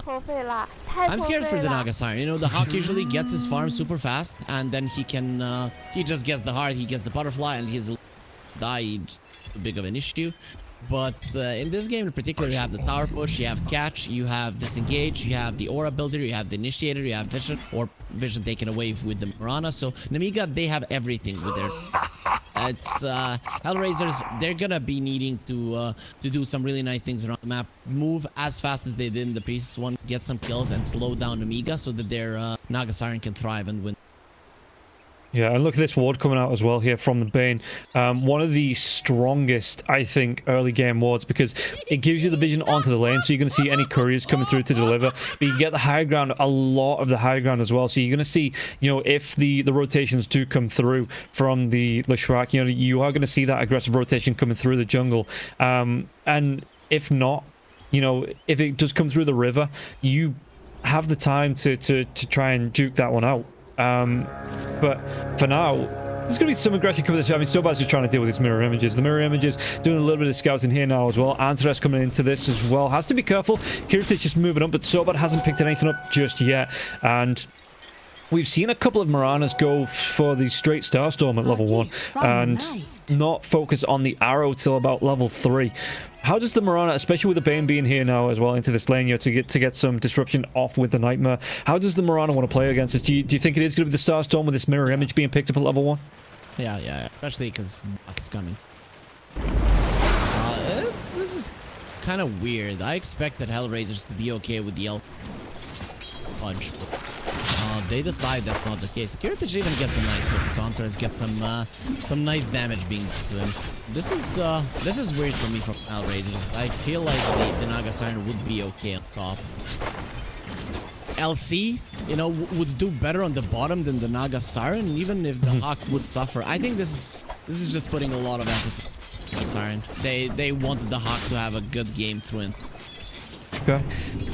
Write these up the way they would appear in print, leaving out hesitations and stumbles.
I'm scared for the Naga Siren. You know, the Hawk usually gets his farm super fast, and then he can, he just gets the heart, he gets the butterfly, and he's die too big of an issue. But in this game in particular, you have the tower push, you have catch, you have disengage, you have the aura builder, you have the initiator, you have vision, or vision taken away with the Mirana. So Nemiga, they have everything with their... It's Hellraisers, they're gonna be needing to do some really nice things around the map. Move as fast as they did in the previous one, get some kills, and slow down Nemiga so that their Naga Siren can thrive and win. Yeah, and look at this ward coming out as well here from the Bane. One of the strongest, I think, early game wards, because it gives you the vision onto the lane, so you're going to see any couriers coming through to deliver. But you get the high ground, a lot of the high ground as well. So you're going to see, you know, if the rotations do come through from the Leshrac, you know, you are going to see that aggressive rotation coming through the jungle. And if not, you know, if it does come through the river, you have the time to try and juke that one out. But for now, there's going to be some aggression coming this way. I mean, Sobaz is trying to deal with his mirror images. The mirror images doing a little bit of scouting here now as well. Antares coming into this as well. Has to be careful. Kiritich just moving up, but Sobat hasn't picked anything up just yet. And we've seen a couple of Miranas go for the straight Starstorm at level 1 and not focus on the arrow till about level 3. How does the Mirana, especially with the Bane being here now as well into this lane, you know, to get some disruption off with the Nightmare, how does the Mirana want to play against this? Do you think it is going to be the Starstorm with this mirror image being picked up at level 1? Yeah, especially because it's coming. This is kind of weird. I expected Hellraisers to be okay with the L punch. They decide that's not the case. Kiritich even gets a nice hook. Santos gets some nice damage being to him. This is weird for me from Hellraisers. I feel like the Naga Siren would be okay on top. LC, you know, would do better on the bottom than the Naga Siren, even if the Hawk would suffer. I think this is just putting a lot of emphasis on the Siren. They wanted the Hawk to have a good game through it. Okay,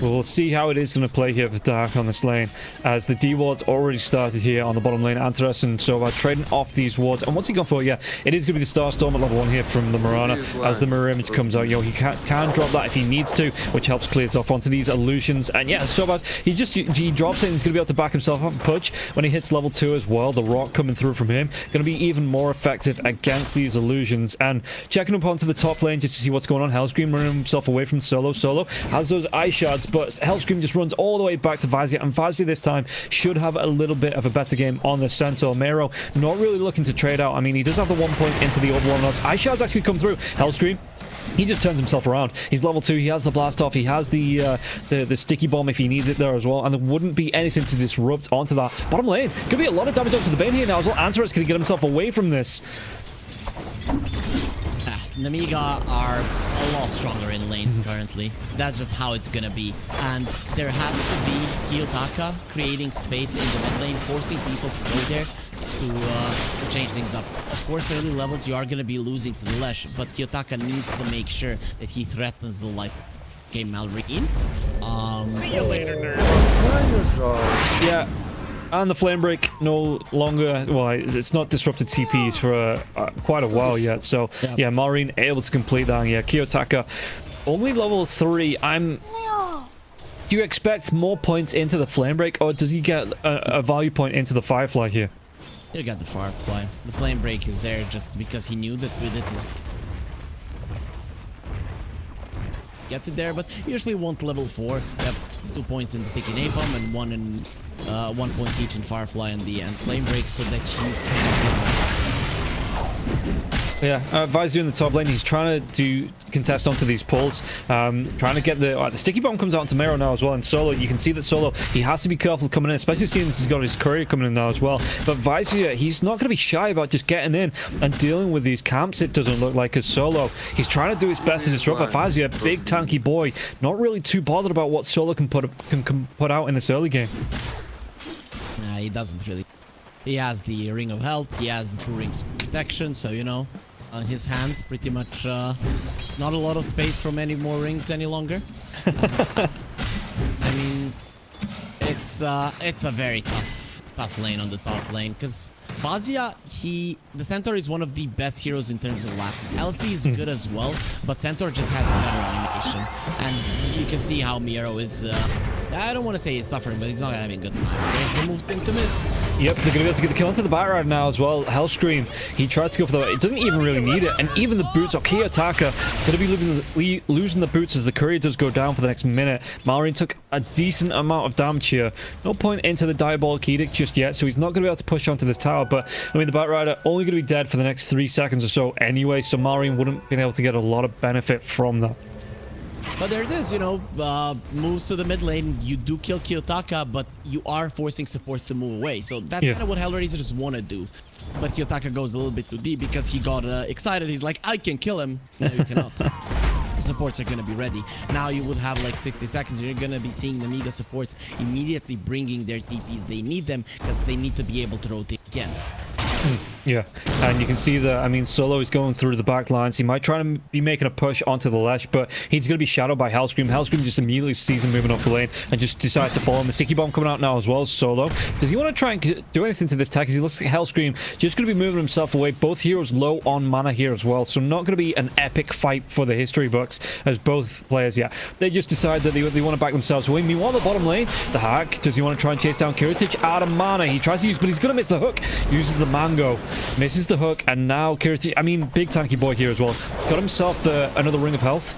well, we'll see how it is going to play here for Dark on this lane, as the D wards already started here on the bottom lane. Antares and Sova trading off these wards, and what's he gone for? Yeah, it is going to be the Starstorm at level 1 here from the Mirana, as the mirror image comes out. You know, he can drop that if he needs to, which helps clear it off onto these illusions. And yeah, Sova, he drops it, and he's going to be able to back himself up and push when he hits level 2 as well. The rock coming through from him going to be even more effective against these illusions. And checking up onto the top lane just to see what's going on. Hellscream running himself away from Solo. Solo has those ice shards, but Hellscream just runs all the way back to Vazia, and Vazia this time should have a little bit of a better game on the Centaur. Mero not really looking to trade out. I mean, he does have the 1 point into the Overwhelm. Ice shards actually come through. Hellscream, he just turns himself around. He's level 2. He has the blast off. He has the sticky bomb if he needs it there as well. And there wouldn't be anything to disrupt onto that bottom lane. Could be a lot of damage onto the Bane here now as well. Antares can get himself away from this. Nemiga are a lot stronger in lanes currently. That's just how it's gonna be. And there has to be Kiyotaka creating space in the mid lane, forcing people to go there to change things up. Of course, early levels you are gonna be losing to the Lesh, but Kiyotaka needs to make sure that he threatens the life game Malrine. See you later, nerd. Yeah. And the Flame Break no longer, well, it's not disrupted TPs for quite a while yet. So, yeah, Malrine able to complete that. And yeah, Kiyotaka, only level 3. Do you expect more points into the Flame Break, or does he get a value point into the Firefly here? You got the Firefly. The Flame Break is there just because he knew that with it is... Gets it there, but usually won't level 4. You have 2 points in Sticky Napalm and 1 in... 1 point each in Firefly and the Flame Break, so that you can... Yeah, Vizir in the top lane, he's trying to contest onto these pulls, trying to get the sticky bomb comes out onto Mero now as well, and Solo, you can see that Solo, he has to be careful coming in, especially seeing he's got his courier coming in now as well. But Vizir, he's not going to be shy about just getting in and dealing with these camps, it doesn't look like, as Solo, he's trying to do his best to disrupt, but Vizir, big tanky boy, not really too bothered about what Solo can put out in this early game. Nah, he doesn't really. He has the Ring of Health, he has the 2 rings of protection, so you know, on his hand, pretty much not a lot of space from any more rings any longer. I mean, it's a very tough lane on the top lane, because Vazia, the Centaur is one of the best heroes in terms of lap. LC is good as well, but Centaur just has better animation, and you can see how Mero is I don't want to say he's suffering, but he's not having a good time. There's the move into mid. Yep, they're going to be able to get the kill onto the Batrider now as well. Hellscream, he tried to go for the... It doesn't even really need it. And even the boots, Kiyotaka going to be losing the boots as the courier does go down for the next minute. Malrine took a decent amount of damage here. No point into the Diabolic Edict just yet, so he's not going to be able to push onto this tower. But, I mean, the Batrider only going to be dead for the next 3 seconds or so anyway, so Malrine wouldn't be able to get a lot of benefit from that. But there it is, you know, moves to the mid lane. You do kill Kiyotaka, but you are forcing supports to move away. So that's kind of what Hellraisers want to do. But Kiyotaka goes a little bit too deep because he got excited. He's like, I can kill him. No, you cannot. The supports are going to be ready. Now you would have like 60 seconds. You're going to be seeing the Nemiga supports immediately bringing their TPs. They need them because they need to be able to rotate again. Yeah, and you can see that, I mean, Solo is going through the back lines. He might try to be making a push onto the ledge, but he's going to be shadowed by Hellscream. Hellscream just immediately sees him moving off the lane and just decides to follow him. The Sticky Bomb coming out now as well. Solo, does he want to try and do anything to this tech? Because he looks like Hellscream just going to be moving himself away. Both heroes low on mana here as well, so not going to be an epic fight for the history books as both players, they just decide that they want to back themselves away. Meanwhile, the bottom lane, the hack, does he want to try and chase down Kiritich? Out of mana, he tries to use, but he's going to miss the hook. Uses the mango. Misses the hook, and now Kiritich, I mean, big tanky boy here as well. Got himself another ring of health.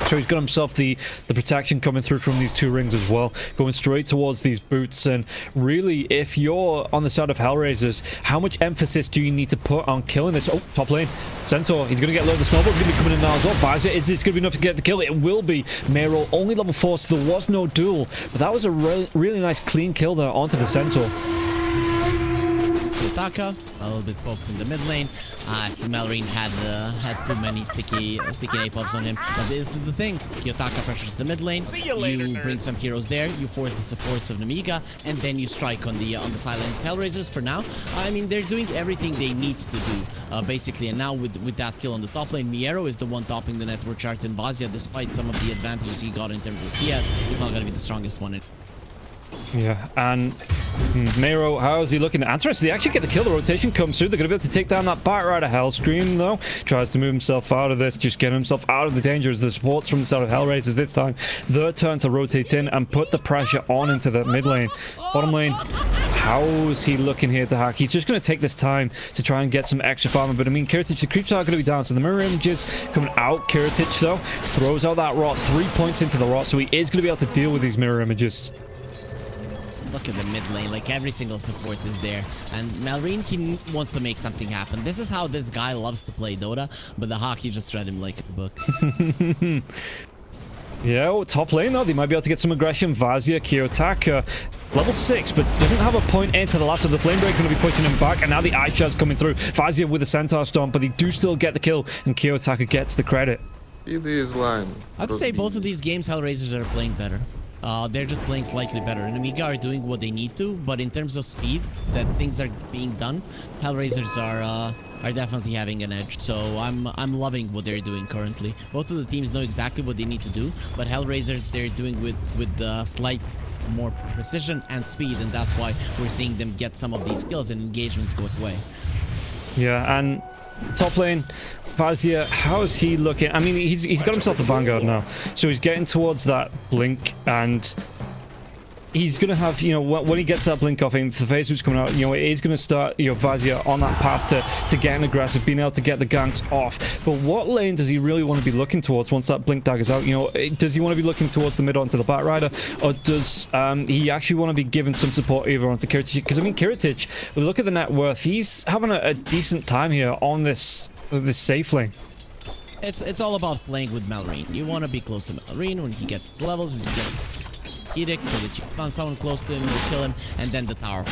So he's got himself the protection coming through from these 2 rings as well. Going straight towards these boots. And really, if you're on the side of Hellraisers, how much emphasis do you need to put on killing this? Oh, top lane. Centaur, he's going to get low. The snowball's going to be coming in now as well. Visor, is this going to be enough to get the kill? It will be. Mero, only level 4, so there was no duel. But that was a really nice clean kill there onto the Centaur. Kiyotaka, a little bit poked in the mid lane. Malrine had too many sticky napalms on him. But this is the thing. Kiyotaka pressures the mid lane. You bring some heroes there. You force the supports of Nemiga, and then you strike on the silenced Hellraisers. For now, I mean, they're doing everything they need to do, basically. And now with that kill on the top lane, Miero is the one topping the network chart, and Vazia, despite some of the advantages he got in terms of CS, he's not going to be the strongest one. Yeah, and Mero, how is he looking? Interesting, they actually get the kill. The rotation comes through. They're going to be able to take down that Batrider. Hellscream, though, tries to move himself out of this, just get himself out of the danger as the supports from the side of Hellraisers this time. Their turn to rotate in and put the pressure on into the mid lane. Bottom lane, how is he looking here to hack? He's just going to take this time to try and get some extra farming. But I mean, Kiritich, the creeps are going to be down. So the mirror images coming out. Kiritich, though, throws out that rot. 3 points into the rot, so he is going to be able to deal with these mirror images. Look at the mid lane, like every single support is there. And Malrine, he wants to make something happen. This is how this guy loves to play Dota, but the hockey just read him like a book. Yeah, well, top lane though, they might be able to get some aggression. Vazia, Kiyotaka, level 6, but doesn't have a point into the last of the Flame Break, going to be pushing him back, and now the Ice Shard's coming through. Vazia with the Centaur Stomp, but they do still get the kill, and Kiyotaka gets the credit. It is line. I'd say both of these games, Hellraisers are playing better. They're just playing slightly better. Nemiga are doing what they need to, but in terms of speed, that things are being done, Hellraisers are definitely having an edge. So I'm loving what they're doing currently. Both of the teams know exactly what they need to do, but Hellraisers, they're doing with slight more precision and speed, and that's why we're seeing them get some of these skills and engagements go away. Yeah, and top lane, Vazia, how is he looking? I mean, he's got himself the Vanguard now, so he's getting towards that blink, and he's going to have, you know, when he gets that blink off him, the phase was coming out, you know, he's going to start, you know, Vazia on that path to getting aggressive, being able to get the ganks off. But what lane does he really want to be looking towards once that blink dagger's out? You know, does he want to be looking towards the mid onto the Batrider, or does he actually want to be giving some support over onto Kiritich? Because I mean, Kiritich, we look at the net worth, he's having a decent time here on this safe lane. It's all about playing with Malrine. You want to be close to Malrine when he gets his levels, and you get edict so that you find someone close to him, you kill him, and then the tower.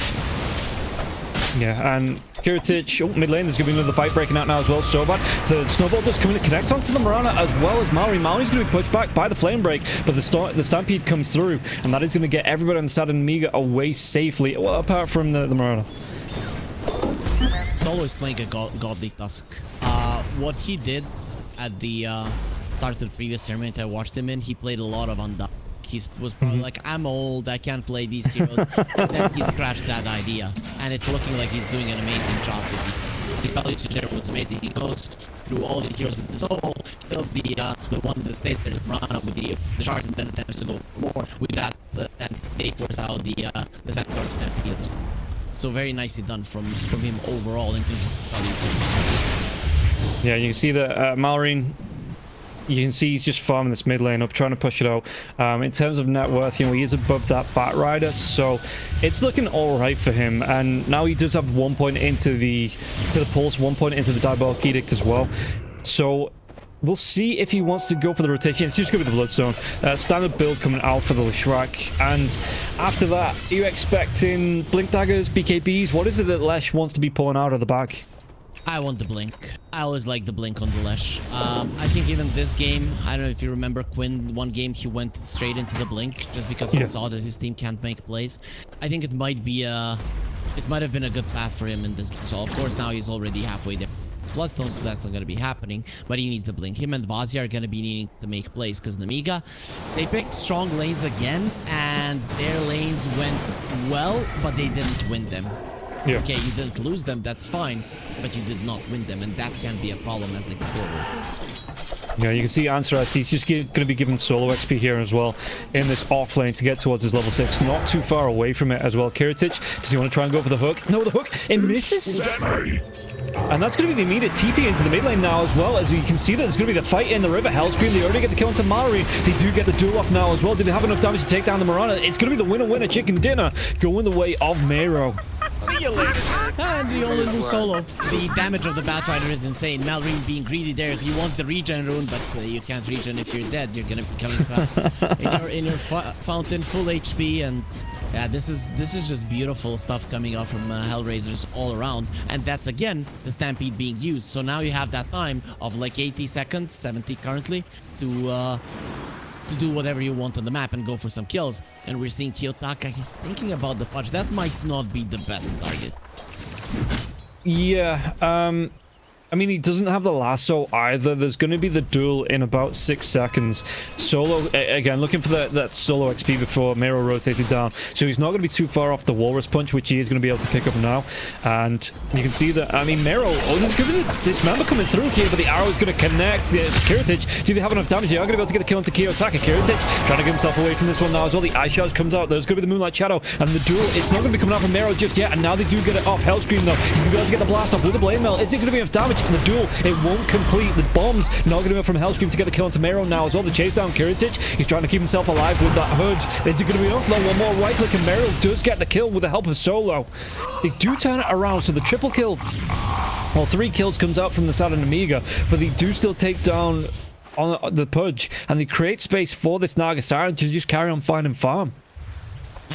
Yeah, and Kiritich, mid lane, there's going to be another fight breaking out now as well. So bad. The snowball does come in, it connects onto the Mirana as well as Malrine. Malrine's going to be pushed back by the Flame Break, but the Stampede comes through, and that is going to get everybody on the side of Nemiga away safely, well, apart from the Mirana. Solo is playing a Godly Tusk. What he did at the start of the previous tournament I watched him in, he played a lot of Undone. He was probably like, I'm old, I can't play these heroes. And then he scratched that idea, and it's looking like he's doing an amazing job with it. He's Dotalicious there was amazing. He goes through all the heroes with the soul, kills the one that stays there, Marana with the shards, and then attempts to go for more with that, and they force out the Centaur Stampede. So very nicely done from him overall in terms of Dotalicious. Yeah, you can see that Malrine, you can see he's just farming this mid lane up, trying to push it out. In terms of net worth, he is above that Bat Rider, so it's looking all right for him. And now he does have 1 point into the pulse, 1 point into the Diabolic Edict as well. So we'll see if he wants to go for the rotation. It's just going to be the Bloodstone. Standard build coming out for the Leshrac. And after that, are you expecting Blink Daggers, BKBs? What is it that Lesh wants to be pulling out of the back? I want the blink. I always like the blink on the Lesh. I think even this game, I don't know if you remember Quinn, one game he went straight into the blink just because he saw that his team can't make plays. I think it might have been a good path for him in this game. So of course now he's already halfway there. Bloodstone, so that's not going to be happening, but he needs the blink. Him and Vazia are going to be needing to make plays because Nemiga, they picked strong lanes again, and their lanes went well, but they didn't win them. Yeah. Okay, you didn't lose them, that's fine, but you did not win them, and that can be a problem as they go forward. Yeah, you can see Ansras, he's just going to be given solo XP here as well in this off lane to get towards his level 6. Not too far away from it as well. Kiritich, does he want to try and go for the hook? No, the hook, it misses! And that's going to be the immediate TP into the mid lane now as well, as you can see that there's going to be the fight in the river. Hellscream, they already get the kill into Mallory. They do get the duel off now as well. Did they have enough damage to take down the Marana? It's going to be the winner-winner chicken dinner going the way of Mero. See you later. And you only lose solo. The damage of the Batrider is insane. Malrine being greedy there. He wants the regen rune, but you can't regen if you're dead. You're gonna be coming back in your fountain, full HP, and yeah, this is just beautiful stuff coming out from Hellraisers all around. And that's again the Stampede being used. So now you have that time of like 80 seconds, 70 currently, to do whatever you want on the map and go for some kills. And we're seeing Kiyotaka, he's thinking about the punch. That might not be the best target. Yeah, I mean, he doesn't have the lasso either. There's going to be the duel in about 6 seconds. Solo, again, looking for that solo XP before Mero rotated down. So he's not going to be too far off the Walrus Punch, which he is going to be able to pick up now. And you can see that, I mean, Mero, there's going to be this member coming through here, but the arrow is going to connect. It's Kiritich. Do they have enough damage? They are going to be able to get the kill into Kiyotaka. Kiritich trying to get himself away from this one now as well. The Ice Shouts comes out. There's going to be the Moonlight Shadow, and the duel, it's not going to be coming out from Mero just yet. And now they do get it off. Hellscream, though. He's going to be able to get the blast off with the Blade Mail. Is it going to be enough damage? And the duel, it won't complete. The bombs not going to be from Hellscream to get the kill onto Mero now as well. The chase down Kiritich. He's trying to keep himself alive with that hood. Is it going to be enough? No, one more right click and Mero does get the kill with the help of Solo. They do turn it around, so the triple kill, well, 3 kills comes out from the side of Nemiga, but they do still take down on the Pudge, and they create space for this Naga Siren to just carry on finding farm.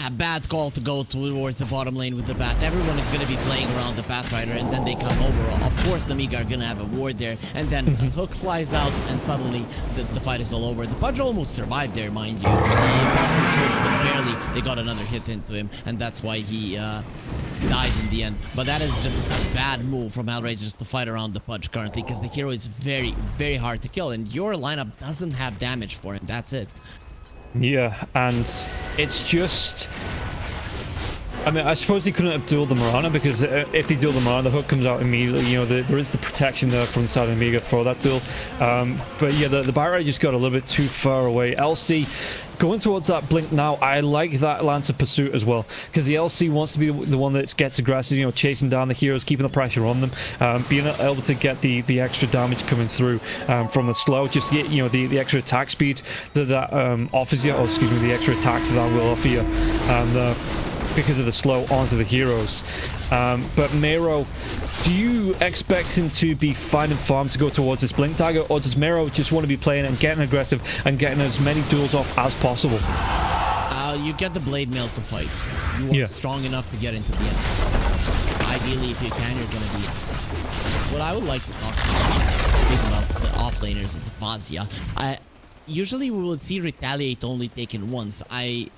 A bad call to go towards the bottom lane with the Bat. Everyone is going to be playing around the Batrider, and then they come over. Of course, Nemiga are going to have a ward there, and then a hook flies out, and suddenly the fight is all over. The Pudge almost survived there, mind you. He blocked his hook, but barely they got another hit into him, and that's why he died in the end. But that is just a bad move from Hellraisers to fight around the Pudge currently, because the hero is very, very hard to kill, and your lineup doesn't have damage for him. That's it. Yeah, and it's just, I mean, I suppose he couldn't have dueled the Marana, because if they duel the Marana, the hook comes out immediately. You know, there is the protection there from the side of Nemiga for that duel. But yeah, the Barrier just got a little bit too far away. LC going towards that blink now. I like that Lance of Pursuit as well, because the LC wants to be the one that gets aggressive, you know, chasing down the heroes, keeping the pressure on them, being able to get the extra damage coming through from the slow, just get, you know, the extra attack speed that offers you, or excuse me, the extra attacks that will offer you, because of the slow onto the heroes. But Mero, do you expect him to be finding farm to go towards this blink dagger, or does Mero just want to be playing and getting aggressive and getting as many duels off as possible? You get the blade mail to fight. You are strong enough to get into the end. Ideally, if you can, you're going to be. What I would like to talk about the offlaners is Vazia. Usually we would see Retaliate only taken once. I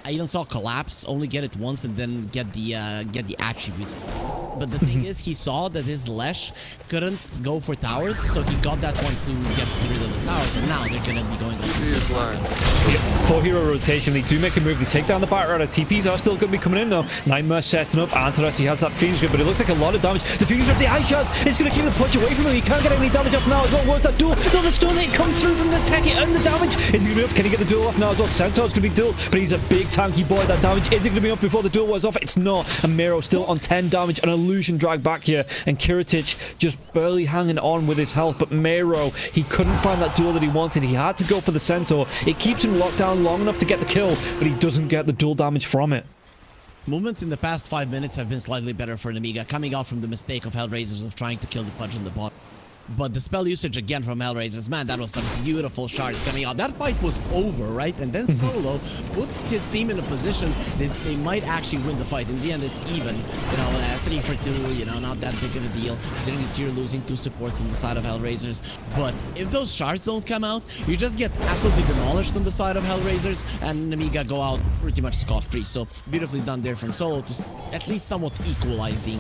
even saw Collapse only get it once and then get the attributes. But the thing is, he saw that his Lesh couldn't go for towers, so he got that one to get rid of the towers, and now they're gonna be going on. Full hero rotation. They do make a move. They take down the Batter. TPs are still going to be coming in though. Nightmare setting up. Antares, he has that Phoenix Grip, but it looks like a lot of damage. The Phoenix Grip, the Ice Shards, it's going to keep the punch away from him. He can't get any damage off now as well. Where's that duel? No, the stun, it comes through from the Techie and the damage. Is he going to be up? Can he get the duel off now as well? Centaur's going to be duel, but he's a big tanky boy. That damage, is he going to be up before the duel was off? It's not. And Mero still on 10 damage. An illusion drag back here. And Kiritich just barely hanging on with his health. But Mero, he couldn't find that duel that he wanted. He had to go for the Centaur. It keeps him locked down long enough to get the kill, but he doesn't get the dual damage from it. Movements in the past 5 minutes have been slightly better for Nemiga, coming out from the mistake of Hellraisers of trying to kill the Pudge on the bot. But the spell usage again from Hellraisers, man, that was some beautiful shards coming out. That fight was over, right? And then Solo puts his team in a position that they might actually win the fight. In the end, it's even. 3 for 2, not that big of a deal, considering that you're losing 2 supports on the side of Hellraisers. But if those shards don't come out, you just get absolutely demolished on the side of Hellraisers, and Nemiga go out pretty much scot-free. So beautifully done there from Solo to at least somewhat equalize the...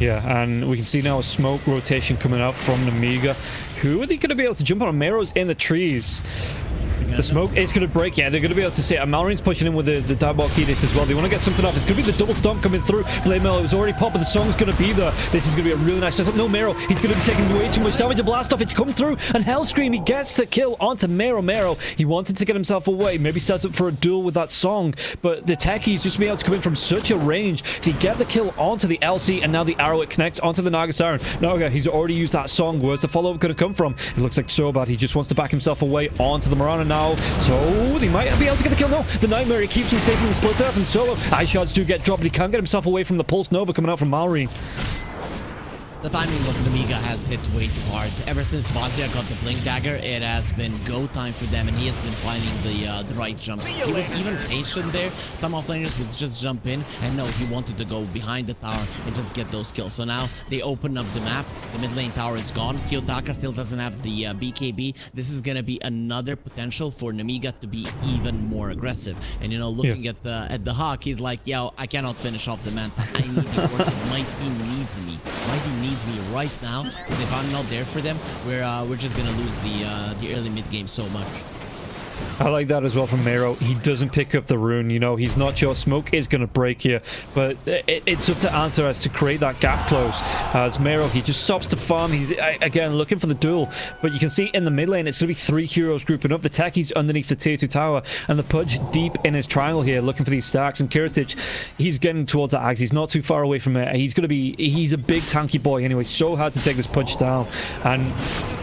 Yeah, and we can see now a smoke rotation coming up from Nemiga. Who are they going to be able to jump on? Mero's in the trees. The smoke is going to break. Yeah, they're going to be able to see it. Malreen's pushing in with the Diabolic Edict as well. They want to get something off. It's going to be the double stomp coming through. Blade Mail is already popped, but the song's going to be there. This is going to be a really nice setup. No, Mero, he's going to be taking way too much damage. A blast off, it's come through, and Hellscream, he gets the kill onto Mero. He wanted to get himself away. Maybe sets up for a duel with that song, but the Techies just be able to come in from such a range. They get the kill onto the LC, and now the arrow, it connects onto the Naga Siren. Naga, he's already used that song. Where's the follow-up going to come from? It looks like so bad. He just wants to back himself away onto the Marana now. So they might be able to get the kill. No, the Nightmare, he keeps him safe from the split earth, and Solo. Ice Shards do get dropped, but he can't get himself away from the Pulse Nova coming out from Malreen. The timing of Nemiga has hit way too hard. Ever since Vazia got the Blink Dagger, it has been go time for them, and he has been finding the right jumps. He was even patient there. Some offlaners would just jump in, and no, he wanted to go behind the tower and just get those kills. So now they open up the map. The mid lane tower is gone. Kiyotaka still doesn't have the BKB. This is gonna be another potential for Nemiga to be even more aggressive. And looking at the Hawk, he's like, yo, I cannot finish off the Manta. I need to work. My team needs me. My team needs me right now, because if I'm not there for them, we're just gonna lose the early mid game so much. I like that as well from Mero. He doesn't pick up the rune, he's not sure. Smoke is going to break here, but it's up to Antares to create that gap close. As Mero, he just stops to farm. He's, again, looking for the duel, but you can see in the mid lane, it's going to be 3 heroes grouping up. The Techies underneath the tier 2 tower, and the Pudge deep in his triangle here, looking for these stacks, and Kiritich, he's getting towards the Axe. He's not too far away from it. He's a big tanky boy anyway, so hard to take this Pudge down, and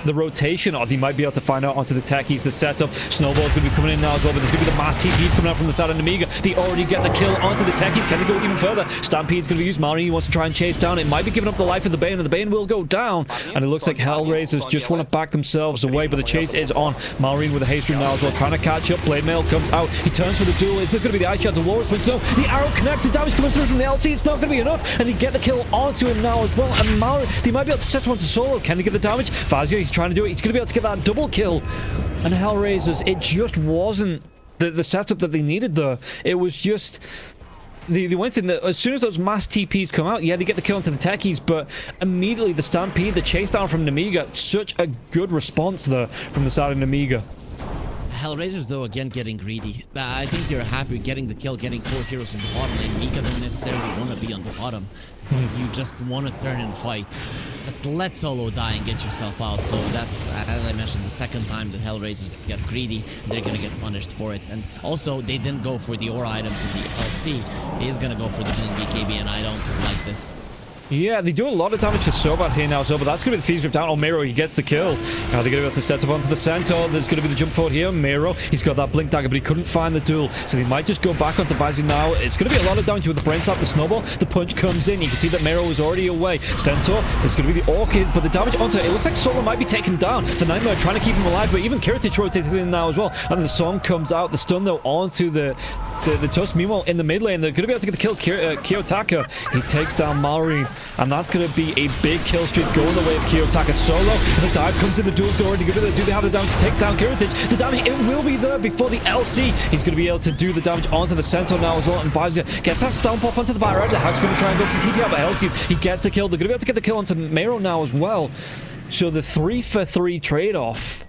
the rotation, he might be able to find out onto the Techies, the setup. Snowball's going to be coming in now as well, but there's going to be the mass TPs coming out from the side of Nemiga. They already get the kill onto the Techies. Can they go even further? Stampede's going to be used. Malreen wants to try and chase down. It might be giving up the life of the Bane, and the Bane will go down. And it looks like Hellraisers just want to back themselves away, but the chase is on. Malreen with a haste rune now as well, trying to catch up. Blade Mail comes out. He turns for the duel. It's not going to be the Ice Shards of Walrus, but no, the arrow connects. The damage coming through from the LC. It's not going to be enough, and they get the kill onto him now as well. And Malreen, they might be able to set one to Solo. Can they get the damage? Vazia, he's trying to do it. He's going to be able to get that double kill. And Hellraisers, it just wasn't the setup that they needed there. It was just... They went in, as soon as those mass TPs come out, yeah, they get the kill into the Techies, but immediately the Stampede, the chase down from Nemiga, such a good response there from the side of Nemiga. Hellraisers, though, again getting greedy. I think they're happy getting the kill, getting 4 heroes in the bottom lane. Mika don't necessarily want to be on the bottom. You just want to turn and fight. Just let Solo die and get yourself out. So that's, as I mentioned, the second time that Hellraisers get greedy. They're going to get punished for it. And also, they didn't go for the aura items in the LC. He's going to go for the BKB, and I don't like this. Yeah, they do a lot of damage to Sobat here now, so but that's going to be the Thieves Rip down. Oh, Mero, he gets the kill. Now they're going to be able to set up onto the Centaur. There's going to be the jump forward here. Mero, he's got that Blink Dagger, but he couldn't find the duel, so they might just go back onto Vazia now. It's going to be a lot of damage with the Brain Slap, the Snowball. The punch comes in. You can see that Mero is already away. Centaur, there's going to be the Orchid, but the damage onto it, it looks like Solo might be taken down. The Nightmare trying to keep him alive, but even Kiritich rotates in now as well. And the song comes out. The stun, though, onto the the Tusk. Meanwhile, in the mid lane, they're going to be able to get the kill. Kiyotaka, he takes down Maureen, and that's going to be a big kill streak going the way of Kiyotaka solo. The dive comes in, the duel's already good. Do they have the damage to take down Kiritage? The damage, it will be there before the LC. He's going to be able to do the damage onto the Centaur now as well, and Visor gets that stomp off onto the Byron. The Hack's going to try and go for the TP out, but Hellcube, he gets the kill. They're going to be able to get the kill onto Mero now as well. So the 3-for-3 trade-off.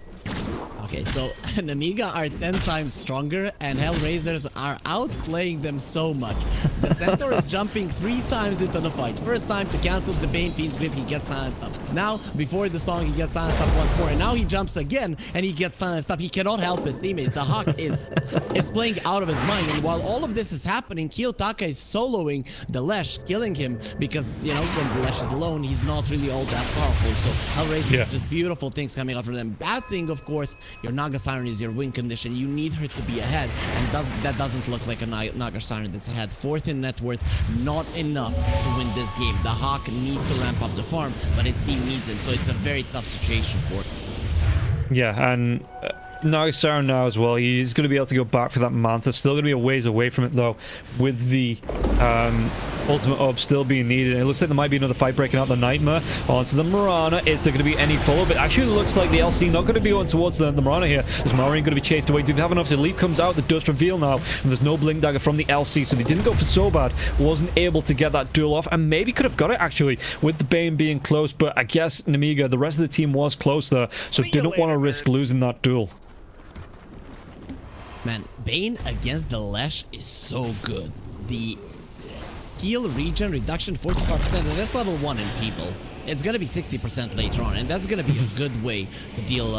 Okay, so Nemiga are 10 times stronger, and Hellraisers are outplaying them so much. The Centaur is jumping 3 times into the fight. First time to cancel the Bane Fiend's Grip, he gets silenced up. Now, before the song, he gets silenced up once more, and now he jumps again, and he gets silenced up. He cannot help his teammates. The Hawk is playing out of his mind, and while all of this is happening, Kiyotaka is soloing the Lesh, killing him, because, you know, when the Lesh is alone, he's not really all that powerful. So Hellraisers, just beautiful things coming out from them. Bad thing, of course, your Naga Siren is your win condition. You need her to be ahead, and that doesn't look like a Naga Siren that's ahead. 4th in net worth, not enough to win this game. The Hawk needs to ramp up the farm, but his team needs him, so it's a very tough situation for him. Yeah, and Naga Siren now as well. He's going to be able to go back for that Manta. Still going to be a ways away from it, though, with the ultimate orb still being needed. And it looks like there might be another fight breaking out. The Nightmare onto the Mirana. Is there going to be any follow? But actually, it looks like the LC not going to be going towards the Mirana here. Is Maureen going to be chased away? Do they have enough? The leap comes out. The dust reveal now. And there's no Blink Dagger from the LC. So they didn't go for so bad. Wasn't able to get that duel off. And maybe could have got it, actually, with the Bane being close. But I guess Nemiga, the rest of the team was close there. So didn't want to risk losing that duel. Man, Bane against the Lesh is so good. The heal regen reduction 45%, and that's level 1 in Feeble. It's gonna be 60% later on, and that's gonna be a good way to deal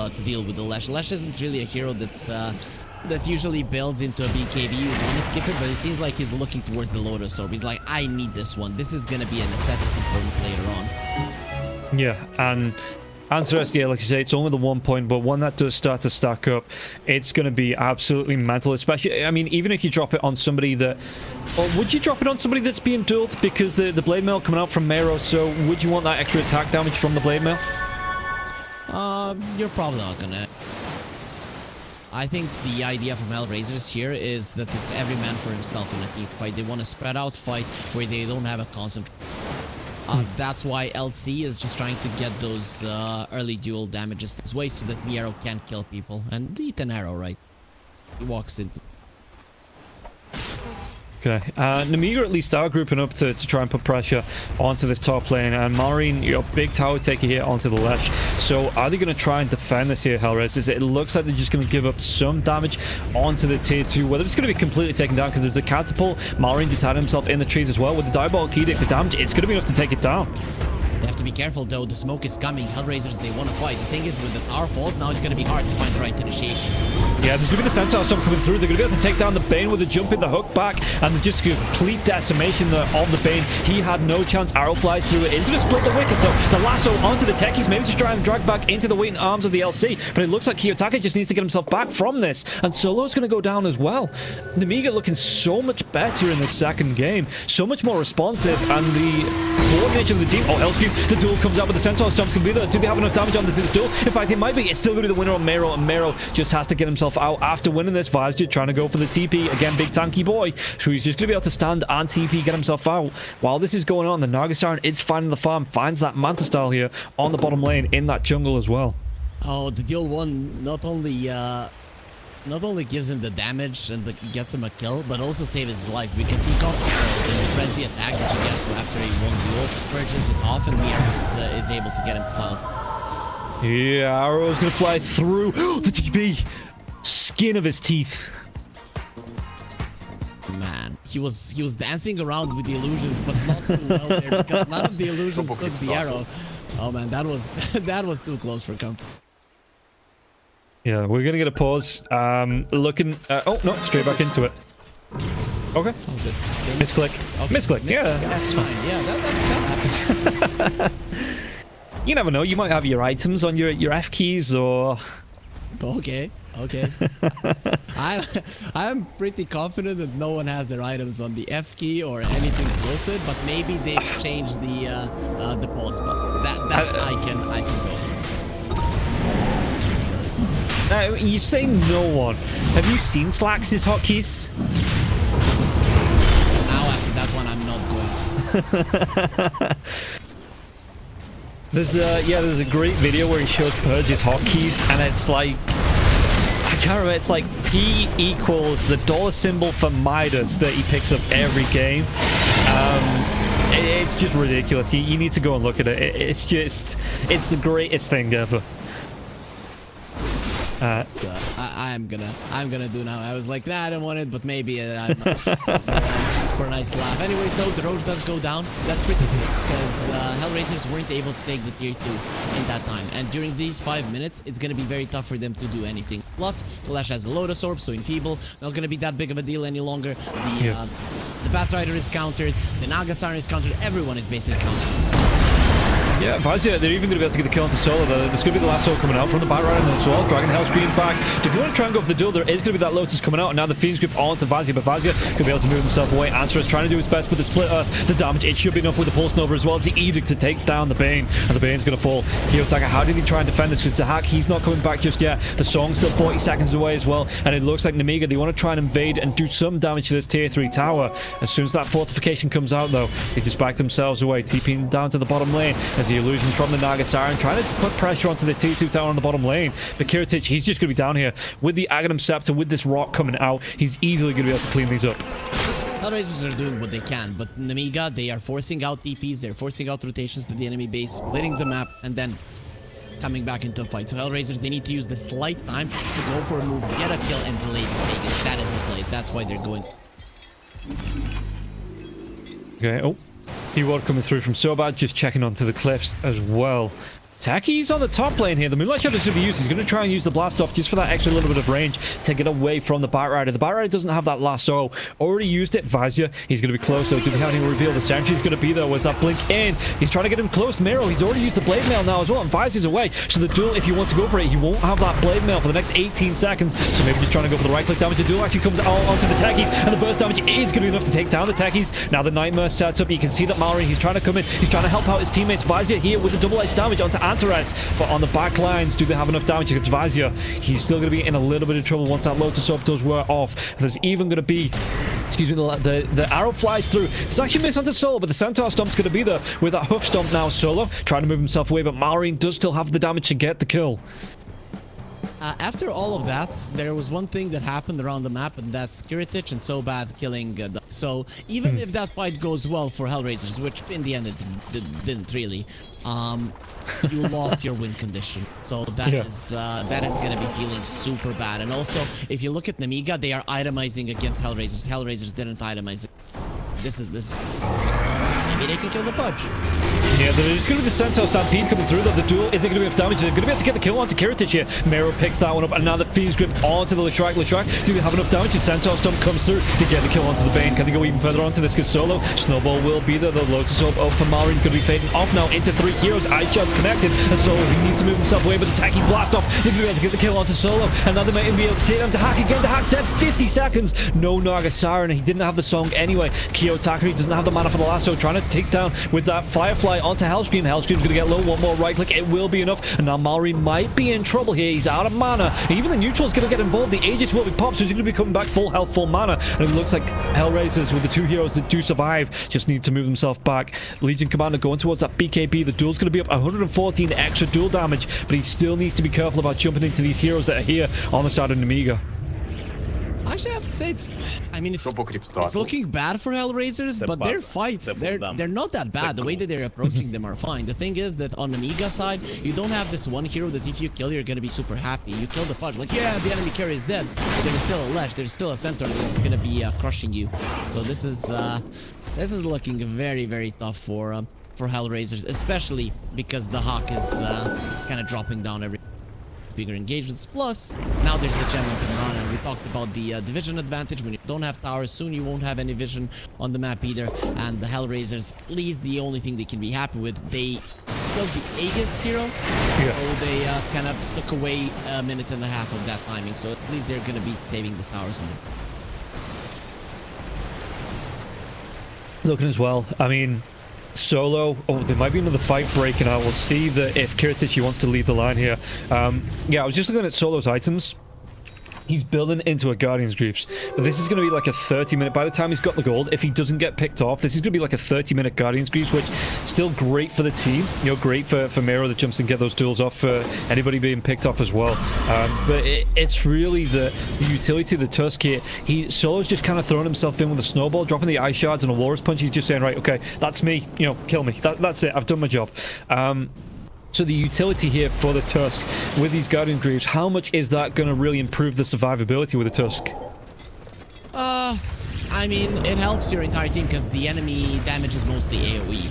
with the Lesh. Lesh isn't really a hero that usually builds into a BKB. You want to skip it, but it seems like he's looking towards the Lotus Orb. He's like, I need this one. This is gonna be a necessity for me later on. Yeah, and Answer, yeah, like you say, it's only the 1 point, but when that does start to stack up, it's going to be absolutely mental. Especially, I mean, even if you drop it on somebody that... Or would you drop it on somebody that's being dueled? Because the Blade Mail coming out from Mero, so would you want that extra attack damage from the Blade Mail? You're probably not gonna. I think the idea from Hellraisers here is that it's every man for himself in a team fight. They want a spread out fight where they don't have a constant... that's why LC is just trying to get those early duel damages this way so that Miero can't kill people. And eat an arrow, right? He walks into... Okay, Nemiga at least are grouping up to try and put pressure onto this top lane, and Maureen, your big tower taker here onto the Lesh. So are they going to try and defend this here, Hellraisers? It looks like they're just going to give up some damage onto the tier 2, whether it's going to be completely taken down because there's a catapult. Maureen just had himself in the trees as well. With the Diabolic Edict, the damage, it's going to be enough to take it down. They have to be careful though, the smoke is coming. Hellraisers, they want to fight. The thing is, with the tower falls, now it's going to be hard to find the right initiation. Yeah, there's going to be the Centaur Storm coming through. They're going to be able to take down the Bane with a jump in the hook back, and just complete decimation there of the Bane. He had no chance. Arrow flies through it. It's going to split the wicked, so the lasso onto the techies, maybe to try and drag back into the waiting arms of the LC, but it looks like Kiyotaka just needs to get himself back from this, and Solo's going to go down as well. Nemiga looking so much better in the second game, so much more responsive, and the coordination of the team. Oh, Hellscream, the duel comes out, but the Centaur Storm's going to be there. Do they have enough damage on this duel? In fact, it might be. It's still going to be the winner on Mero, and Mero just has to get himself out after winning this. Visor trying to go for the TP. Again, big tanky boy. So he's just going to be able to stand and TP, get himself out. While this is going on, the Naga Siren is finding the farm, finds that Manta style here on the bottom lane in that jungle as well. Oh, the duel 1 not only gives him the damage and gets him a kill, but also saves his life because he can't press the attack that you get after a 1 duel, purges it off, and Miero is able to get him found. Yeah, arrow's going to fly through. The TP! Skin of his teeth. Man, he was dancing around with the illusions, but not too well there because none of the illusions took the arrow. Oh man, that was too close for comfort. Yeah, we're gonna get a pause. Looking. Oh no, straight back into it. Okay. Misclick. Okay. Misclick. Yeah, that's fine. Yeah, that happens. You never know. You might have your items on your F keys or. Okay. I'm pretty confident that no one has their items on the F key or anything close to it, but maybe they've changed the pause button. That I can go. Now, you say no one. Have you seen Slax's hotkeys? There's a great video where he shows Purge's hotkeys, and it's like, I can't remember, it's like P equals the dollar symbol for Midas that he picks up every game. It's just ridiculous. You need to go and look at it. It's the greatest thing ever. I'm gonna do now. I was like, nah, I don't want it, but maybe for a nice laugh. Anyways, though, the Roach does go down. That's pretty good because Hellraisers weren't able to take the tier 2 in that time. And during these 5 minutes, it's gonna be very tough for them to do anything. Plus, Flash has a Lotus Orb, so Enfeeble not gonna be that big of a deal any longer. The Pathrider is countered. The Naga Siren is countered. Everyone is basically countered. Yeah, Vazia, they're even going to be able to get the kill onto Solo. There's going to be the lasso coming out from the Batrider as well. Dragon Hellscream back. If you want to try and go for the duel, there is going to be that Lotus coming out. And now the Fiend's Grip onto Vazia, but Vazia could be able to move himself away. Answer is trying to do his best with the split, the damage. It should be enough with the Pulse Nova as well as the Edict to take down the Bane. And the Bane's going to fall. Kiyotaka, how did he try and defend this? Because Tahak, he's not coming back just yet. The Song's still 40 seconds away as well. And it looks like Nemiga, they want to try and invade and do some damage to this tier 3 tower. As soon as that fortification comes out, though, they just back themselves away, TPing down to the bottom lane as the illusions from the Naga Siren trying to put pressure onto the T2 tower on the bottom lane. But Kiritich, he's just going to be down here with the Aghanim Scepter, with this rock coming out. He's easily going to be able to clean these up. Hellraisers are doing what they can, but Nemiga, they are forcing out TPs, they're forcing out rotations to the enemy base, splitting the map, and then coming back into a fight. So Hellraisers, they need to use the slight time to go for a move, get a kill, and delay the Sagan. That is the play. That's why they're going. Okay, oh. Keyword coming through from Sobad, just checking onto the cliffs as well. Taki's on the top lane here. The Moonlight Shadow should be used. He's going to try and use the blast off just for that extra little bit of range to get away from the Batrider. The Batrider doesn't have that lasso. Already used it. Vazia, he's going to be close. So do they have any reveal? The Sentry's going to be there. Where's that blink in? He's trying to get him close. Mero, he's already used the Blade Mail now as well. And Vazia's away. So the duel, if he wants to go for it, he won't have that Blade Mail for the next 18 seconds. So maybe just trying to go for the right click damage. The duel actually comes all onto the Techies. And the burst damage is going to be enough to take down the Techies. Now the Nightmare sets up. You can see that Mallory, he's trying to come in. He's trying to help out his teammates. Vazia here with the double-edged damage onto Antares. But on the back lines, do they have enough damage against Vazia? He's still going to be in a little bit of trouble once that Lotus Orb does wear off. There's even going to be, excuse me, the arrow flies through. It's actually missed onto Solo, but the Centaur Stomp's going to be there with that Hoof Stomp now. Solo trying to move himself away, but Malrine does still have the damage to get the kill. After all of that, there was one thing that happened around the map, and that's Kiritich and Sobad killing so even if that fight goes well for Hellraisers, which in the end it didn't really, you lost your win condition. So that is going to be feeling super bad. And also, if you look at Nemiga, they are itemizing against Hellraisers. Hellraisers didn't itemize it. This is maybe they can kill the Pudge. Yeah, there's going to be the Centaur Stampede coming through. The duel isn't going to be enough damage. They're going to be able to get the kill onto Kiritich here. Mero picks that one up, and now the Fiend's Grip onto the Leshrac. do they have enough damage? And Centaur Stomp comes through to get the kill onto the Bane. Can they go even further onto this? Because Solo, Snowball will be there. The Lotus Orb up for Malrine going to be fading off now into 3 heroes. Ice Shot's connected, and Solo, he needs to move himself away, but the Taki blast off. They're going to be able to get the kill onto Solo, and now they might even be able to take down to Hack again. The Hack's dead. 50 seconds. No Naga Siren. He didn't have the song anyway. Kiyotaka, he doesn't have the mana for the lasso. Trying to take down with that Firefly onto Hellscream. Hellscream's going to get low. One more right click. It will be enough. And now Mallory might be in trouble here. He's out of mana. And even the neutral's going to get involved. The Aegis will be popped, so he's going to be coming back full health, full mana. And it looks like Hellraisers with the 2 heroes that do survive just need to move themselves back. Legion Commander going towards that BKB. The duel's going to be up 114 extra duel damage, but he still needs to be careful about jumping into these heroes that are here on the side of Nemiga. Actually, I have to say it's looking bad for Hellraisers, but their fights, they're not that bad. The way that they're approaching them are fine. The thing is that on the Nemiga side, you don't have this one hero that if you kill, you're gonna be super happy. You kill the Pudge, like, yeah, the enemy carry is dead. But there's still a Lesh, there's still a Centaur that's gonna be crushing you. So this is looking very, very tough for Hellraisers, especially because the Hawk is kind of dropping down every bigger engagements. Plus, now there's a gem coming on, and we talked about the division advantage. When you don't have towers, soon you won't have any vision on the map either. And the Hellraisers, at least the only thing they can be happy with, they killed the Aegis hero, so they kind of took away a minute and a half of that timing. So at least they're going to be saving the towers on it. Looking as well, I mean, Solo, oh, there might be another fight breaking out. We'll see if Kiritich wants to lead the line here. Yeah, I was just looking at Solo's items. He's building into a Guardian's Greaves, but this is going to be like a 30-minute. By the time he's got the gold, if he doesn't get picked off, this is going to be like a 30-minute Guardian's Greaves, which still great for the team. You know, great for Miro that jumps and get those duels off for anybody being picked off as well. But it's really the utility of the Tusk here. Solo's just kind of throwing himself in with a snowball, dropping the ice shards and a walrus punch. He's just saying, right, okay, that's me. You know, kill me. That's it. I've done my job. So the utility here for the Tusk with these Guardian Greaves, how much is that going to really improve the survivability with the Tusk? I mean, it helps your entire team because the enemy damage is mostly AoE.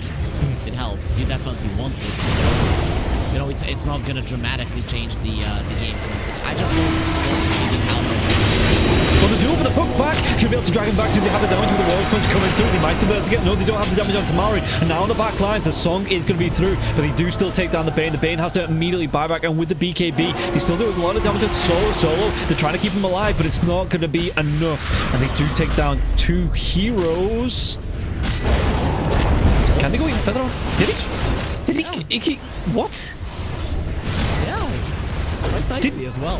It helps. You definitely want it. You know, it's not going to dramatically change the game. I just don't see this out. Well, the duel for the hook back. Should be able to drag him back. Do they have the damage with the wall punch coming through? They might be able to get... No, they don't have the damage on Tamari. And now on the back lines, the Song is going to be through. But they do still take down the Bane. The Bane has to immediately buy back. And with the BKB, they still do a lot of damage on Solo. They're trying to keep him alive, but it's not going to be enough. And they do take down 2 heroes. Can they go even further on? Did he? What? Yeah, quite tightly as well.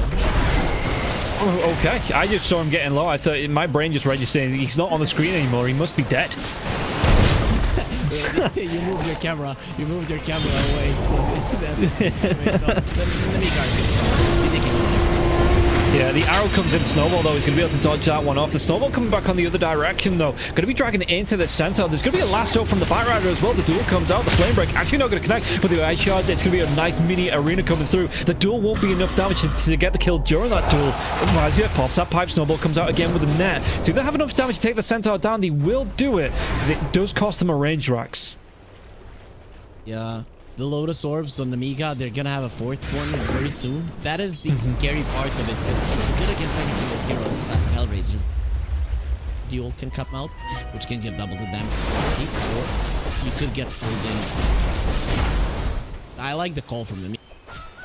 Oh, okay. I just saw him getting low. I thought my brain just registered he's not on the screen anymore. He must be dead. You moved your camera. You moved your camera away. Yeah, the arrow comes in Snowball, though. He's going to be able to dodge that one off. The Snowball coming back on the other direction, though. Going to be dragging it into the center. There's going to be a lasso from the Fire Rider as well. The duel comes out. The Flame Break actually not going to connect with the Ice Shards. It's going to be a nice mini arena coming through. The duel won't be enough damage to get the kill during that duel. Otherwise, here pops that Pipe Snowball, comes out again with the net. So if they have enough damage to take the Centaur down, they will do it. It does cost them a range Rax. Yeah. The Lotus Orbs on Nemiga, they're gonna have a 4th form very soon. That is the scary part of it, because it's good against every single hero on the side of Hellraisers. Duel can come out, which can give double the damage, or you could get pulled in. I like the call from Nemiga.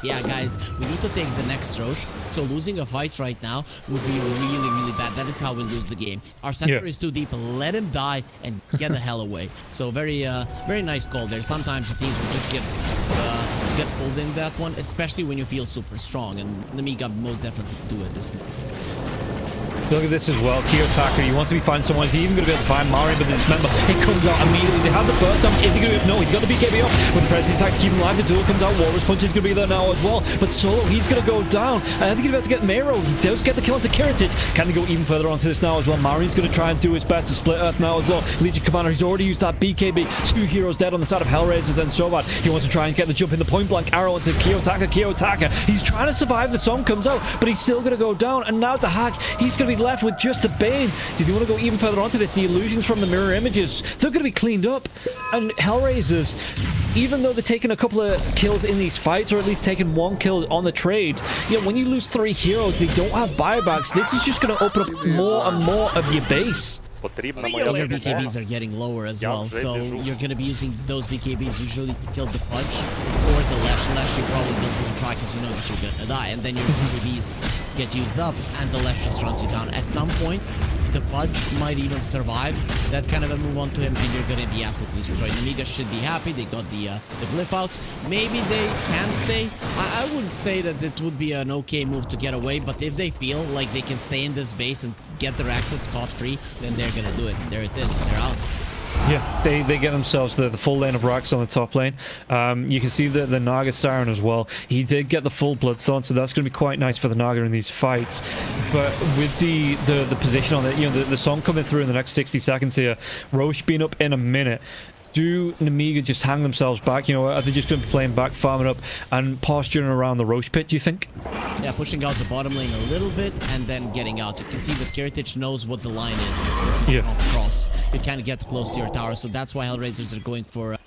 Yeah, guys, we need to take the next Roche, so losing a fight right now would be really, really bad. That is how we lose the game. Our center is too deep. Let him die and get the hell away. So very nice call there. Sometimes the teams will just get pulled in that one, especially when you feel super strong, and Nemiga most definitely do it this month. Look at this as well. Kiyotaka, he wants to be finding someone. He's even going to be able to find Mario, but the Dismember, it comes out immediately. They have the burst damage. Is he going to... No, he's got the BKB off with the pressing attack to keep him alive. The duel comes out. Walrus Punch is going to be there now as well. But Solo, he's going to go down. I think he's about to get Mero. He does get the kill into Kiritich. Can they go even further onto this now as well? Marion's going to try and do his best to split Earth now as well. Legion Commander, he's already used that BKB. 2 heroes dead on the side of Hellraisers and Sobat. He wants to try and get the jump in the point blank arrow into Kiyotaka. He's trying to survive. The song comes out, but he's still going to go down. And now to Hack, he's going to be left with just the Bane. Do you want to go even further onto this? The illusions from the mirror images, they're going to be cleaned up. And Hellraisers, even though they're taking a couple of kills in these fights, or at least taking 1 kill on the trade, you know, when you lose 3 heroes, they don't have buybacks. This is just going to open up more and more of your base. Your BKBs are getting lower as well, so you're going to be using those BKBs usually to kill the punch or the Lash. Lash you probably built to the try because you know that you're going to die, and then your BKBs get used up and the Lash just runs you down. At some point, the Pudge might even survive that kind of a move onto him, and you're going to be absolutely destroyed. Nemiga should be happy. They got the glyph out. Maybe they can stay. I wouldn't say that it would be an okay move to get away, but if they feel like they can stay in this base and get their access scot-free, then they're going to do it. There it is. They're out. Yeah, they get themselves the full lane of Rax on the top lane. You can see the Naga Siren as well. He did get the full Bloodthorn, so that's going to be quite nice for the Naga in these fights. But with the position on it, you know, the song coming through in the next 60 seconds here, Roche being up in a minute. Do Nemiga just hang themselves back? You know, are they just going to be playing back, farming up, and posturing around the Roche pit, do you think? Yeah, pushing out the bottom lane a little bit, and then getting out. You can see that Kiritich knows what the line is. Yeah. Cross. You can't get close to your tower, so that's why Hellraisers are going for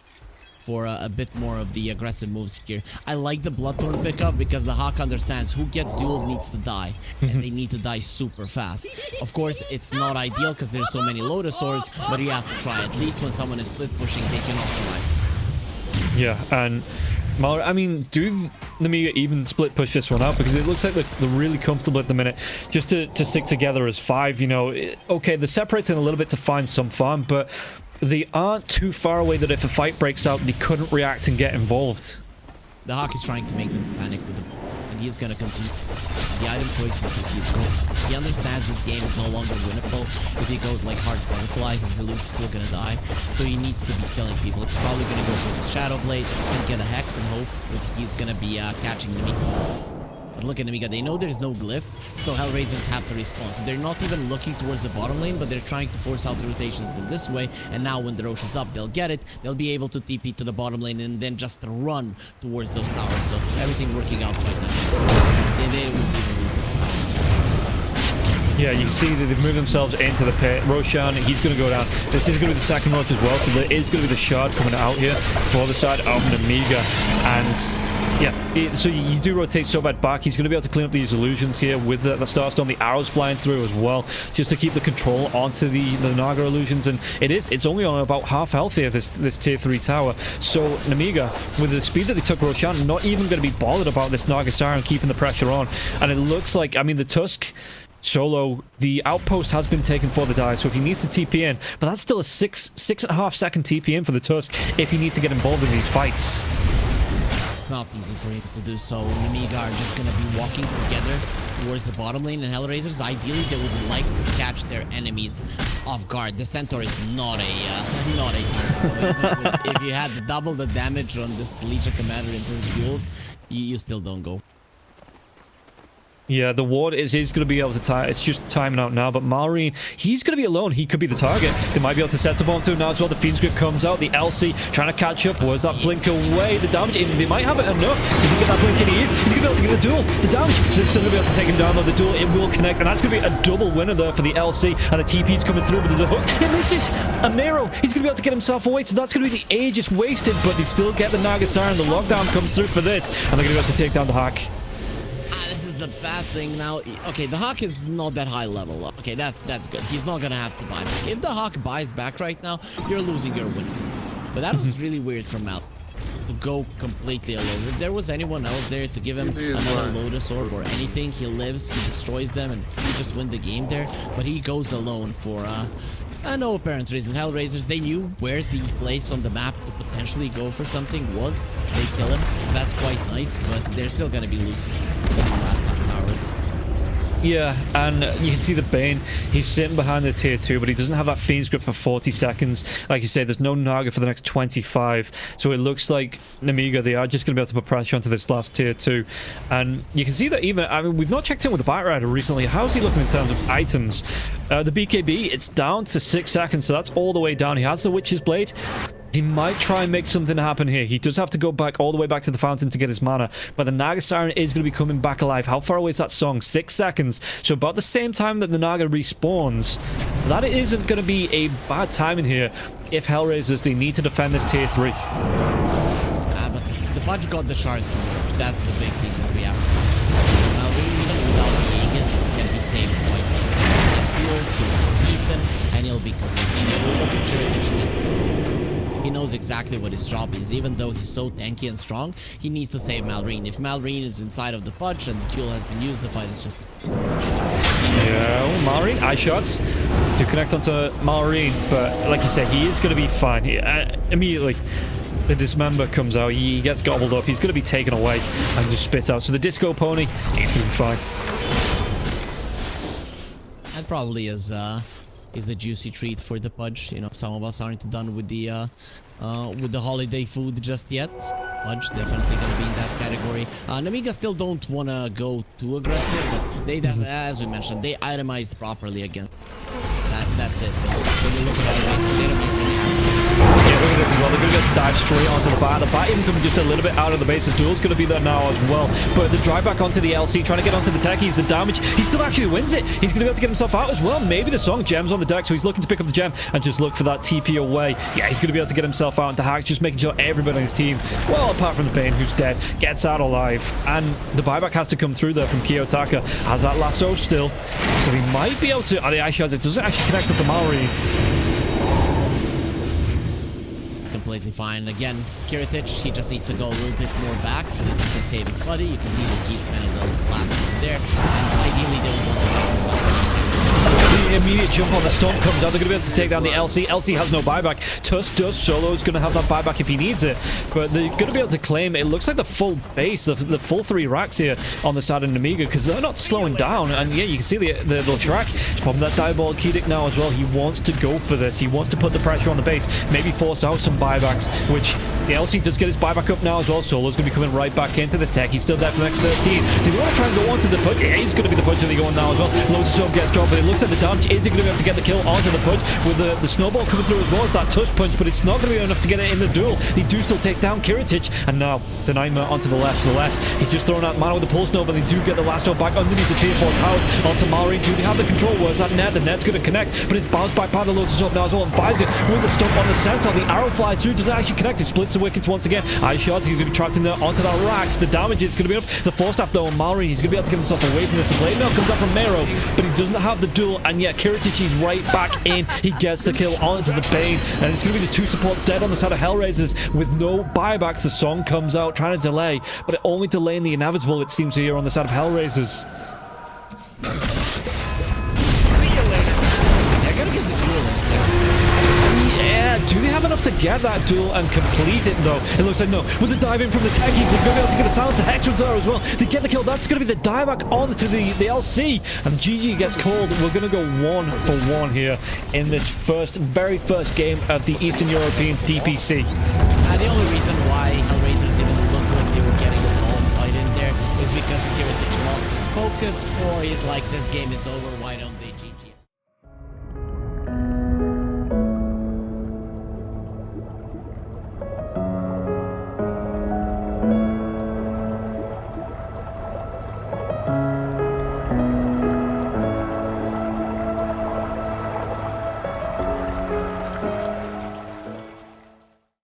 a bit more of the aggressive moves here. I like the Bloodthorn pickup because the Hawk understands who gets dueled needs to die, and they need to die super fast. Of course, it's not ideal because there's so many Lotus Swords, but you have to try. At least when someone is split pushing, they can also survive. Yeah, and I mean, do Nemiga even split push this one out? Because it looks like they're really comfortable at the minute just to stick together as 5, you know. Okay, they're separating a little bit to find some farm, but they aren't too far away that if a fight breaks out, they couldn't react and get involved. The Hawk is trying to make them panic with the and he's gonna continue. The item choices that he's going. He understands this game is no longer winnable. If he goes like hard butterfly, his illusion's still gonna die. So he needs to be killing people. He's probably gonna go for the Shadow Blade and get a Hex and hope that he's gonna be catching Nemiga. But look at Nemiga, they know there's no glyph, so Hellraisers have to respond. So they're not even looking towards the bottom lane, but they're trying to force out the rotations in this way. And now when the Rosh is up, they'll get it. They'll be able to TP to the bottom lane and then just run towards those towers. So everything working out right now. They won't even lose it. Yeah, you can see that they've moved themselves into the pit. Roshan, he's going to go down. This is going to be the second rush as well, so there is going to be the shard coming out here for the side of Nemiga. And yeah, so you do rotate so bad back. He's going to be able to clean up these illusions here with the Starstorm, the arrows flying through as well, just to keep the control onto the Naga illusions. And it's only on about half health here, this tier 3 tower. So Nemiga, with the speed that they took Roshan, not even going to be bothered about this Naga Siren keeping the pressure on. And it looks like, I mean, the Tusk solo, the outpost has been taken for the dive, so if he needs to TP in, but that's still a 6.5 second TP in for the Tusk if he needs to get involved in these fights. It's not easy for him to do so. Nemiga are just going to be walking together towards the bottom lane, and Hellraisers, ideally, they would like to catch their enemies off guard. The Centaur is not a if you had double the damage on this Legion Commander in terms of duels, you still don't go. Yeah, the ward is going to be able to tie. It's just timing out now, but Malrine, he's going to be alone. He could be the target. They might be able to set up onto him now as well. The Fiend's Grip comes out. The LC trying to catch up. Where's that blink away? The damage, they might have it enough. Does he get that blink in? He is. He's going to be able to get the duel. The damage, they're still going to be able to take him down though. The duel, it will connect, and that's going to be a double winner there for the LC, and the TP's coming through with the hook. It misses. A Nero, he's going to be able to get himself away, so that's going to be the Aegis wasted, but they still get the Naga Siren. The lockdown comes through for this, and they're going to be able to take down the hack. The bad thing now, okay, the Hawk is not that high level. Okay, that's good. He's not gonna have to buy back. If the Hawk buys back right now, you're losing your win. But that was really weird from Mal to go completely alone. If there was anyone else there to give him another Lotus Orb or anything, he lives, he destroys them, and he just win the game there. But he goes alone for no apparent reason. Hellraisers, they knew where the place on the map to potentially go for something was. They kill him, so that's quite nice, but they're still gonna be losing the last towers. Yeah, and you can see the Bane. He's sitting behind the tier 2, but he doesn't have that Fiend's Grip for 40 seconds. Like you say, there's no Naga for the next 25. So it looks like Nemiga, they are just going to be able to put pressure onto this last tier 2. And you can see that even, I mean, we've not checked in with the Bite Rider recently. How's he looking in terms of items? The BKB, it's down to 6 seconds, so that's all the way down. He has the Witch's Blade. He might try and make something happen here. He does have to go back all the way back to the fountain to get his mana, but the Naga Siren is going to be coming back alive. How far away is that song? 6 seconds. So about the same time that the Naga respawns. That isn't going to be a bad timing here if Hellraisers, they need to defend this tier 3. But the Budge got the shards from Roach. That's the big thing that we have. Now, even without the Aegis, can be saved quite well. He'll keep them, and he'll be complete. He knows exactly what his job is. Even though he's so tanky and strong, he needs to save Malrine. If Malrine is inside of the Pudge and the duel has been used, the fight is just... Yeah, Malrine, eye shots to connect onto Malrine, but like you said, he is going to be fine. He, immediately, the Dismember comes out, he gets gobbled up, he's going to be taken away and just spit out. So the Disco Pony, he's going to be fine. That probably is a juicy treat for the Pudge. You know, some of us aren't done with the holiday food just yet. Pudge definitely gonna be in that category. Nemiga still don't wanna go too aggressive, but they, as we mentioned, they itemized properly against. That's it. When you look at it, they don't really have. Yeah, look at this as well. They're going to get to dive straight onto the bat. The bat even coming just a little bit out of the base. The duel's going to be there now as well. But the drive back onto the LC, trying to get onto the techies, the damage. He still actually wins it. He's going to be able to get himself out as well. Maybe the song gem's on the deck, so he's looking to pick up the gem and just look for that TP away. Yeah, he's going to be able to get himself out into hacks, just making sure everybody on his team, well, apart from the Bane, who's dead, gets out alive. And the buyback has to come through there from Kiyotaka. Has that lasso still. So he might be able to... Oh, the Ice Shards, it doesn't actually connect up to Mallory. Completely fine. Again, Kiritich, he just needs to go a little bit more back so that he can save his buddy. You can see that he's kind of the last one there. And ideally, they don't want to get him. immediate jump on the stomp comes out. They're going to be able to take down the LC. LC has no buyback. Tusk does. Solo's going to have that buyback if he needs it. But they're going to be able to claim, it looks like the full base, the full 3 racks here on the side of Nemiga, because they're not slowing down. And yeah, you can see the little track. He's popping that diabolic Kedic now as well. He wants to go for this. He wants to put the pressure on the base. Maybe force out some buybacks, which the LC does get his buyback up now as well. Solo's going to be coming right back into this tech. He's still there for the next 13. So you want to try and go onto the punch. Yeah, he's going to be the punch that they go on now as well. Loads of gets dropped, but it looks like the damage. Is he going to be able to get the kill onto the punch with the snowball coming through as well as that touch punch, but it's not going to be enough to get it in the duel. They do still take down Kiritich, and now the Nightmare onto the left. He's just throwing out mana with the pulse nova, but they do get the last one back underneath the tier 4 towers onto Mallory. Do they have the control? Where's that net? The net's going to connect, but it's bounced by Panda. Loads up now as well, and buys it with the stump on the center. The arrow flies through. Does it actually connect? It splits the wickets once again. Ice shots. He's going to be trapped in there onto that racks. The damage is going to be up. The 4-staff though on Mallory. He's going to be able to get himself away from this. The blade now comes up from Mero, but he doesn't have the duel, and yet Kiritich is right back in. He gets the kill onto the Bane, and it's going to be the 2 supports dead on the side of Hellraisers with no buybacks. The song comes out trying to delay, but only delaying the inevitable, it seems, here on the side of Hellraisers. They're gonna get the duel in a second. Yeah, do they have enough to get that duel and complete it though? It looks like no. With the dive in from the Techies, they're going to be able to get a silence. The Hex was there as well to get the kill. That's going to be the dieback onto the LC, and GG gets called. We're going to go 1 for 1 here in this very first game of the Eastern European DPC. The only reason why Hellraisers even looked like they were getting a solid fight in there is because Kiritich lost his focus, or he's like, this game is over, why don't